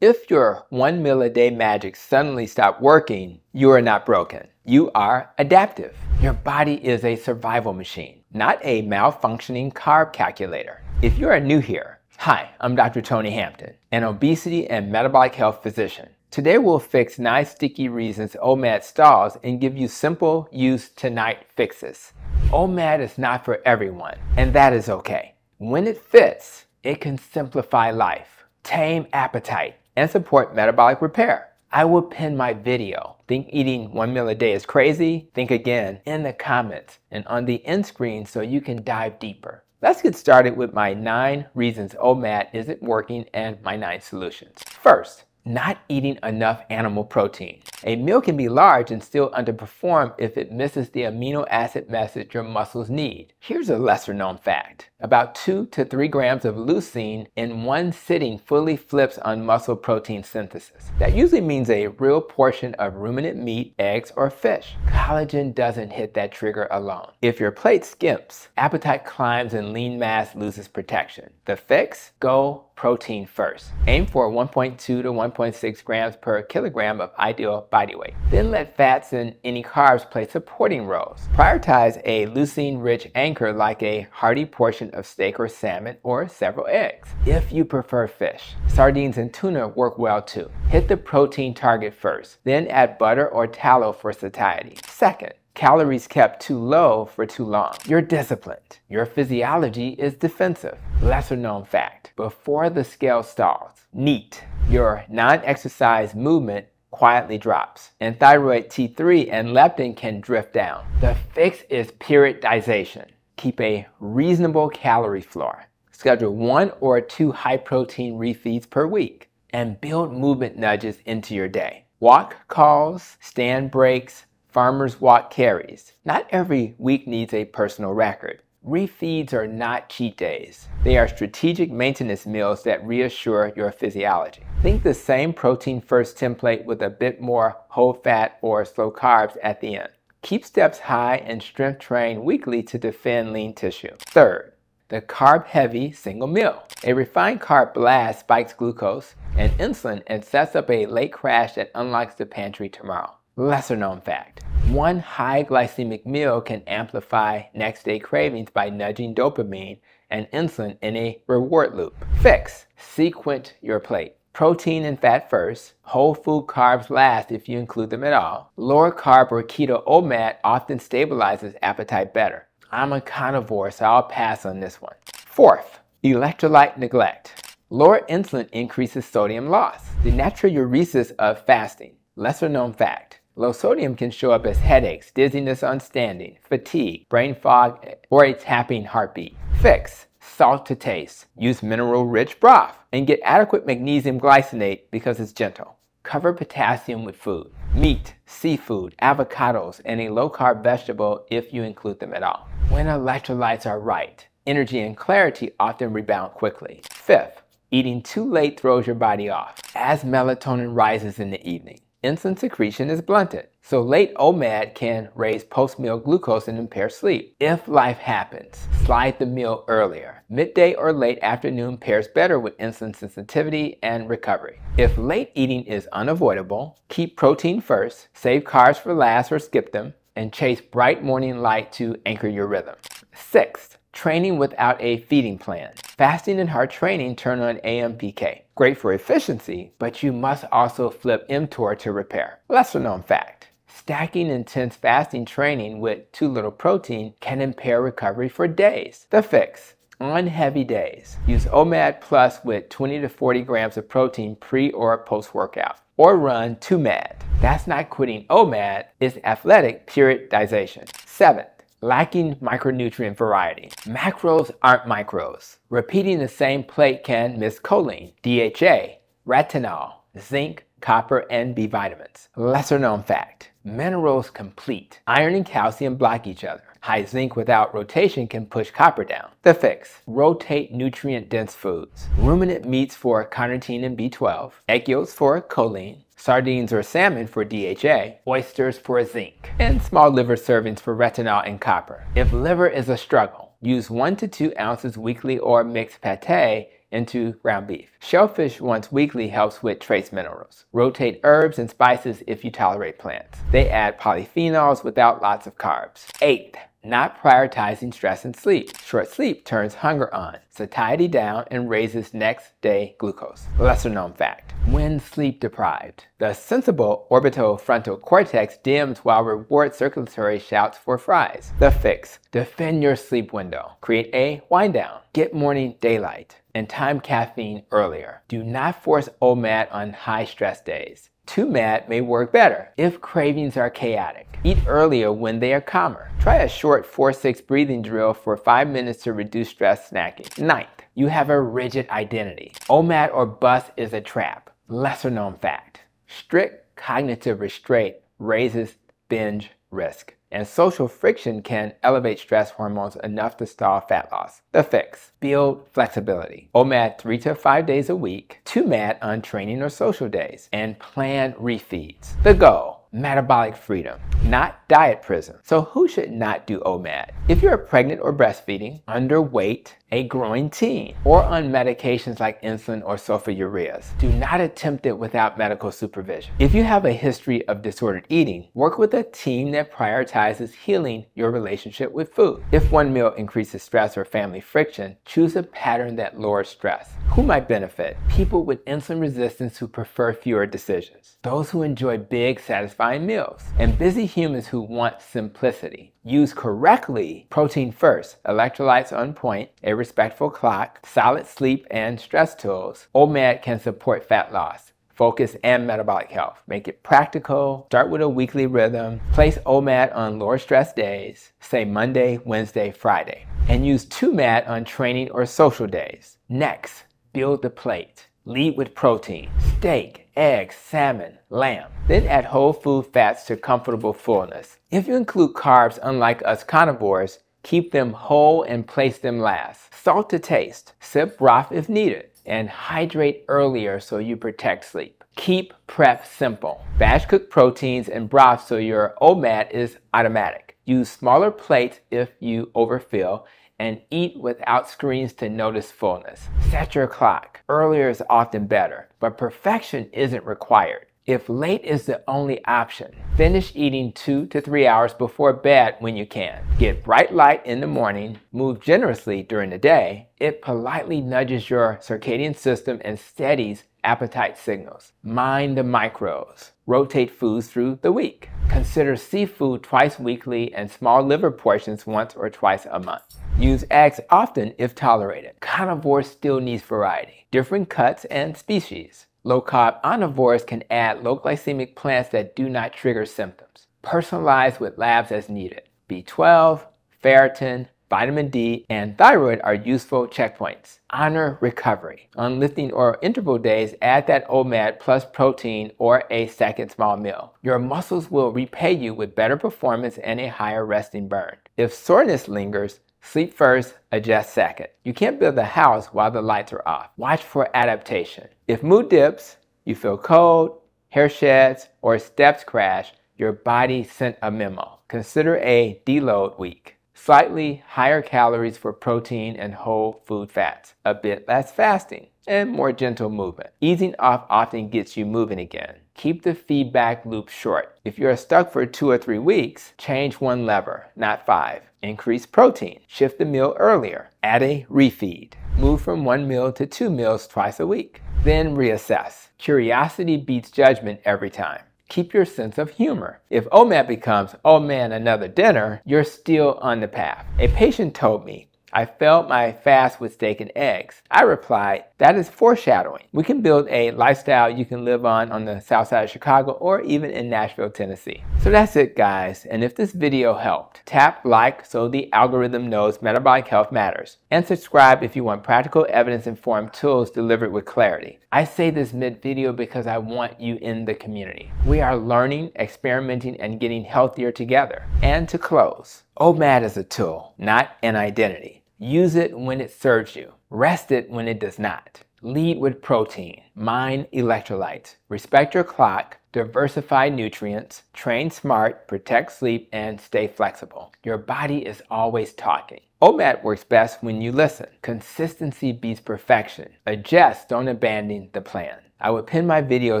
If your 1 meal a day magic suddenly stopped working, you are not broken. You are adaptive. Your body is a survival machine, not a malfunctioning carb calculator. If you are new here, hi, I'm Dr. Tony Hampton, an obesity and metabolic health physician. Today we'll fix 9 sticky reasons OMAD stalls and give you simple use tonight fixes. OMAD is not for everyone, and that is okay. When it fits, it can simplify life, tame appetite, and support metabolic repair. I will pin my video, Think Eating 1 Meal a Day is Crazy? Think Again, in the comments and on the end screen so you can dive deeper. Let's get started with my 9 reasons OMAD isn't working and my 9 solutions. First, not eating enough animal protein. A meal can be large and still underperform if it misses the amino acid message your muscles need. Here's a lesser known fact. About 2 to 3 grams of leucine in one sitting fully flips on muscle protein synthesis. That usually means a real portion of ruminant meat, eggs, or fish. Collagen doesn't hit that trigger alone. If your plate skimps, appetite climbs and lean mass loses protection. The fix? Go protein first. Aim for 1.2 to 1.6 grams per kilogram of ideal body weight. Then let fats and any carbs play supporting roles. Prioritize a leucine-rich anchor like a hearty portion of steak or salmon or several eggs. If you prefer fish, sardines and tuna work well too. Hit the protein target first, then add butter or tallow for satiety. Second, calories kept too low for too long. You're disciplined. Your physiology is defensive. Lesser known fact, before the scale stalls, NEAT, your non-exercise movement quietly drops, and thyroid T3 and leptin can drift down. The fix is periodization. Keep a reasonable calorie floor. Schedule 1 or 2 high-protein refeeds per week, and build movement nudges into your day. Walk calls, stand breaks, farmer's walk carries. Not every week needs a personal record. Refeeds are not cheat days. They are strategic maintenance meals that reassure your physiology. Think the same protein first template with a bit more whole fat or slow carbs at the end. Keep steps high and strength train weekly to defend lean tissue. Third, the carb-heavy single meal. A refined carb blast spikes glucose and insulin and sets up a late crash that unlocks the pantry tomorrow. Lesser known fact. One high glycemic meal can amplify next day cravings by nudging dopamine and insulin in a reward loop. Fix. Sequence your plate. Protein and fat first. Whole food carbs last if you include them at all. Lower carb or keto OMAD often stabilizes appetite better. I'm a carnivore, so I'll pass on this one. Fourth, electrolyte neglect. Lower insulin increases sodium loss. The natriuresis of fasting. Lesser known fact. Low sodium can show up as headaches, dizziness on standing, fatigue, brain fog, or a tapping heartbeat. Fix. Salt to taste. Use mineral-rich broth and get adequate magnesium glycinate because it's gentle. Cover potassium with food. Meat, seafood, avocados, and a low-carb vegetable if you include them at all. When electrolytes are right, energy and clarity often rebound quickly. Fifth, eating too late throws your body off. As melatonin rises in the evening, insulin secretion is blunted, so late OMAD can raise post-meal glucose and impair sleep. If life happens, slide the meal earlier. Midday or late afternoon pairs better with insulin sensitivity and recovery. If late eating is unavoidable, keep protein first, save carbs for last or skip them, and chase bright morning light to anchor your rhythm. Sixth, training without a feeding plan. Fasting and hard training turn on AMPK. Great for efficiency, but you must also flip mTOR to repair. Lesser known fact. Stacking intense fasting training with too little protein can impair recovery for days. The fix. On heavy days, use OMAD Plus with 20 to 40 grams of protein pre or post-workout. Or run 2MAD. That's not quitting OMAD, it's athletic periodization. Seventh, lacking micronutrient variety. Macros aren't micros. Repeating the same plate can miss choline, DHA, retinol, zinc, copper, and B vitamins. Lesser known fact. Minerals complete. Iron and calcium block each other. High zinc without rotation can push copper down. The fix. Rotate nutrient-dense foods. Ruminant meats for carnitine and B12. Egg yolks for choline. Sardines or salmon for DHA. Oysters for zinc. And small liver servings for retinol and copper. If liver is a struggle, use 1 to 2 ounces weekly or mix pate into ground beef. Shellfish once weekly helps with trace minerals. Rotate herbs and spices if you tolerate plants. They add polyphenols without lots of carbs. 8th, not prioritizing stress and sleep. Short sleep turns hunger on, satiety down, and raises next day glucose. Lesser known fact. When sleep deprived, the sensible orbitofrontal cortex dims while reward circulatory shouts for fries. The fix. Defend your sleep window. Create a wind down. Get morning daylight. And time caffeine earlier. Do not force OMAD on high stress days. 2MAD may work better if cravings are chaotic. Eat earlier when they are calmer. Try a short 4-6 breathing drill for 5 minutes to reduce stress snacking. 9th, you have a rigid identity. OMAD or bust is a trap. Lesser known fact. Strict cognitive restraint raises binge risk, and social friction can elevate stress hormones enough to stall fat loss. The fix. Build flexibility. OMAD 3 to 5 days a week, 2MAD on training or social days, and plan refeeds. The goal. Metabolic freedom, not diet prison. So who should not do OMAD? If you're pregnant or breastfeeding, underweight, a growing teen, or on medications like insulin or sulfonylureas, do not attempt it without medical supervision. If you have a history of disordered eating, work with a team that prioritizes healing your relationship with food. If one meal increases stress or family friction, choose a pattern that lowers stress. Who might benefit? People with insulin resistance who prefer fewer decisions. Those who enjoy big, satisfying meals. And busy humans who want simplicity. Use correctly, protein first, electrolytes on point, a respectful clock, solid sleep, and stress tools. OMAD can support fat loss, focus, and metabolic health. Make it practical. Start with a weekly rhythm. Place OMAD on lower stress days, say Monday, Wednesday, Friday. And use 2MAD on training or social days. Next, build the plate. Lead with protein, steak, eggs, salmon, lamb. Then add whole food fats to comfortable fullness. If you include carbs, unlike us carnivores, keep them whole and place them last. Salt to taste. Sip broth if needed. And hydrate earlier so you protect sleep. Keep prep simple. Batch cook proteins and broth so your OMAD is automatic. Use smaller plates if you overfill, and eat without screens to notice fullness. Set your clock. Earlier is often better, but perfection isn't required. If late is the only option, finish eating 2 to 3 hours before bed when you can. Get bright light in the morning, move generously during the day. It politely nudges your circadian system and steadies appetite signals. Mind the macros. Rotate foods through the week. Consider seafood twice weekly and small liver portions once or twice a month. Use eggs often if tolerated. Carnivore still needs variety, different cuts and species. Low-carb omnivores can add low-glycemic plants that do not trigger symptoms. Personalized with labs as needed. B12, ferritin, vitamin D, and thyroid are useful checkpoints. Honor recovery. On lifting or interval days, add that OMAD plus protein or a second small meal. Your muscles will repay you with better performance and a higher resting burn. If soreness lingers, sleep first, adjust second. You can't build a house while the lights are off. Watch for adaptation. If mood dips, you feel cold, hair sheds, or steps crash, your body sent a memo. Consider a deload week. Slightly higher calories for protein and whole food fats, a bit less fasting, and more gentle movement. Easing off often gets you moving again. Keep the feedback loop short. If you're stuck for 2 or 3 weeks, change one lever, not 5. Increase protein. Shift the meal earlier. Add a refeed. Move from 1 meal to 2 meals twice a week. Then reassess. Curiosity beats judgment every time. Keep your sense of humor. If OMAD becomes, oh man, another dinner, you're still on the path. A patient told me, I failed my fast with steak and eggs. I replied, that is foreshadowing. We can build a lifestyle you can live on the south side of Chicago or even in Nashville, Tennessee. So that's it, guys. And if this video helped, tap like so the algorithm knows metabolic health matters. And subscribe if you want practical evidence-informed tools delivered with clarity. I say this mid-video because I want you in the community. We are learning, experimenting, and getting healthier together. And to close, OMAD is a tool, not an identity. Use it when it serves you. Rest it when it does not. Lead with protein. Mind electrolytes. Respect your clock. Diversify nutrients. Train smart. Protect sleep. And stay flexible. Your body is always talking. OMAD works best when you listen. Consistency beats perfection. Adjust, don't abandon the plan. I would pin my video,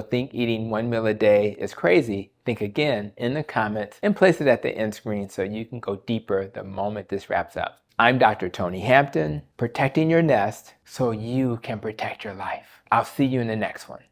Think Eating 1 Meal a Day is Crazy, Think Again, in the comments and place it at the end screen so you can go deeper the moment this wraps up. I'm Dr. Tony Hampton, protecting your nest so you can protect your life. I'll see you in the next one.